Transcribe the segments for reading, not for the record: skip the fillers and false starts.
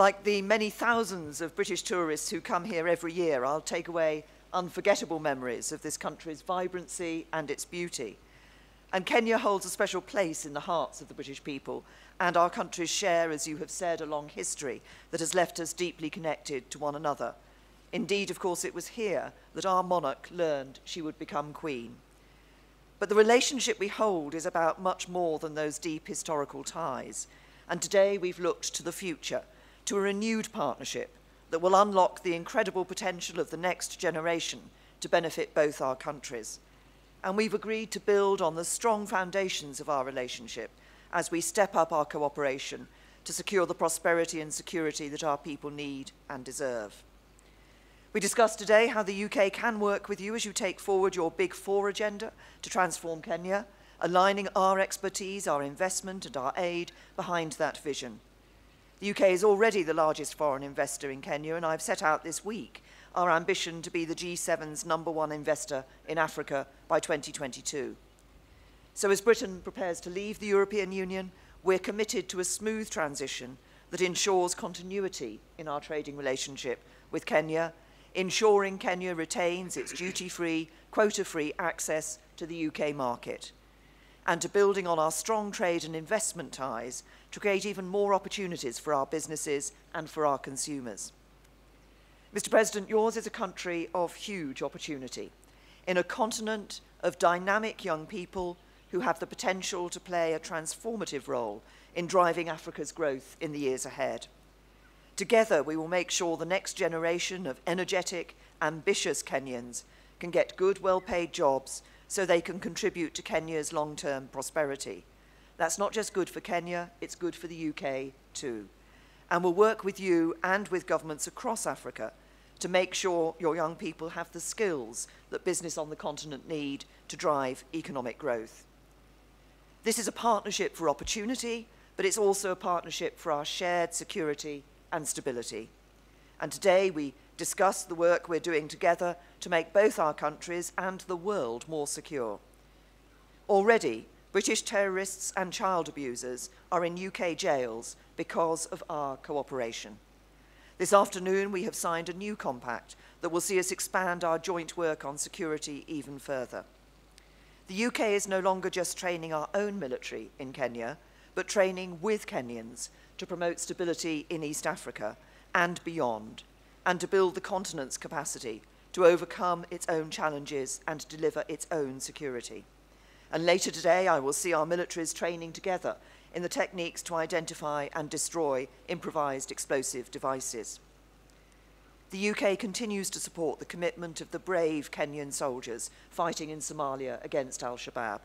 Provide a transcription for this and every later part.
Like the many thousands of British tourists who come here every year, I'll take away unforgettable memories of this country's vibrancy and its beauty. And Kenya holds a special place in the hearts of the British people, and our countries share, as you have said, a long history that has left us deeply connected to one another. Indeed, of course, it was here that our monarch learned she would become queen. But the relationship we hold is about much more than those deep historical ties. And today we've looked to the future, to a renewed partnership that will unlock the incredible potential of the next generation to benefit both our countries. And we've agreed to build on the strong foundations of our relationship as we step up our cooperation to secure the prosperity and security that our people need and deserve. We discussed today how the UK can work with you as you take forward your Big Four agenda to transform Kenya, aligning our expertise, our investment and our aid behind that vision. The UK is already the largest foreign investor in Kenya, and I've set out this week our ambition to be the G7's #1 investor in Africa by 2022. So as Britain prepares to leave the European Union, we're committed to a smooth transition that ensures continuity in our trading relationship with Kenya, ensuring Kenya retains its duty-free, quota-free access to the UK market, and to building on our strong trade and investment ties to create even more opportunities for our businesses and for our consumers. Mr. President, yours is a country of huge opportunity, in a continent of dynamic young people who have the potential to play a transformative role in driving Africa's growth in the years ahead. Together, we will make sure the next generation of energetic, ambitious Kenyans can get good, well-paid jobs so they can contribute to Kenya's long-term prosperity. That's not just good for Kenya, it's good for the UK too. And we'll work with you and with governments across Africa to make sure your young people have the skills that business on the continent need to drive economic growth. This is a partnership for opportunity, but it's also a partnership for our shared security and stability. And today we discuss the work we're doing together to make both our countries and the world more secure. Already, British terrorists and child abusers are in UK jails because of our cooperation. This afternoon, we have signed a new compact that will see us expand our joint work on security even further. The UK is no longer just training our own military in Kenya, but training with Kenyans to promote stability in East Africa and beyond, and to build the continent's capacity to overcome its own challenges and deliver its own security. And later today, I will see our militaries training together in the techniques to identify and destroy improvised explosive devices. The UK continues to support the commitment of the brave Kenyan soldiers fighting in Somalia against Al-Shabaab,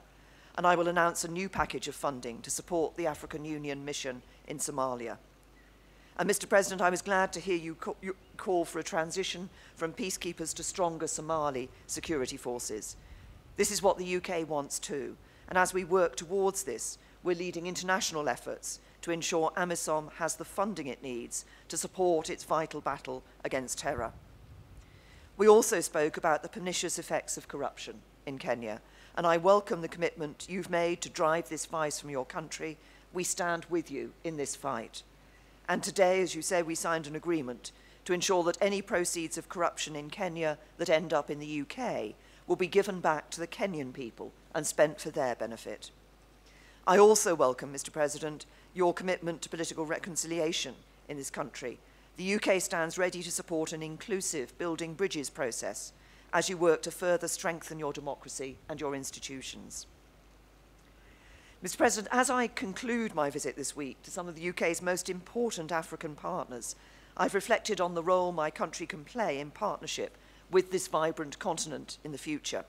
and I will announce a new package of funding to support the African Union mission in Somalia. And Mr. President, I was glad to hear you call for a transition from peacekeepers to stronger Somali security forces. This is what the UK wants too, and as we work towards this, we're leading international efforts to ensure AMISOM has the funding it needs to support its vital battle against terror. We also spoke about the pernicious effects of corruption in Kenya, and I welcome the commitment you've made to drive this vice from your country. We stand with you in this fight. And today, as you say, we signed an agreement to ensure that any proceeds of corruption in Kenya that end up in the UK will be given back to the Kenyan people and spent for their benefit. I also welcome, Mr. President, your commitment to political reconciliation in this country. The UK stands ready to support an inclusive Building Bridges process as you work to further strengthen your democracy and your institutions. Mr. President, as I conclude my visit this week to some of the UK's most important African partners, I've reflected on the role my country can play in partnership with this vibrant continent in the future.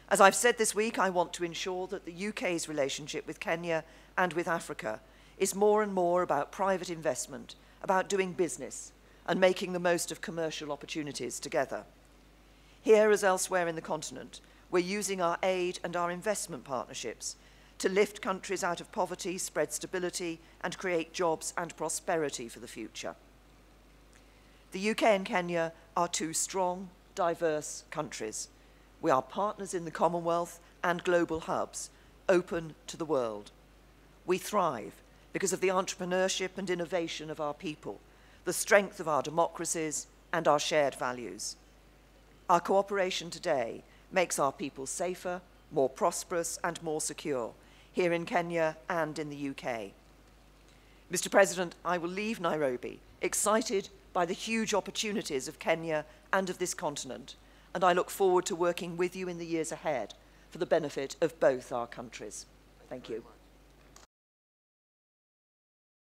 As I've said this week, I want to ensure that the UK's relationship with Kenya and with Africa is more and more about private investment, about doing business and making the most of commercial opportunities together. Here, as elsewhere in the continent, we're using our aid and our investment partnerships to lift countries out of poverty, spread stability, and create jobs and prosperity for the future. The UK and Kenya are two strong, diverse countries. We are partners in the Commonwealth and global hubs, open to the world. We thrive because of the entrepreneurship and innovation of our people the strength of our democracies and our shared values. Our cooperation today makes our people safer, more prosperous and more secure, here in Kenya and in the UK. Mr. President, I will leave Nairobi excited by the huge opportunities of Kenya and of this continent, and I look forward to working with you in the years ahead for the benefit of both our countries. Thank you.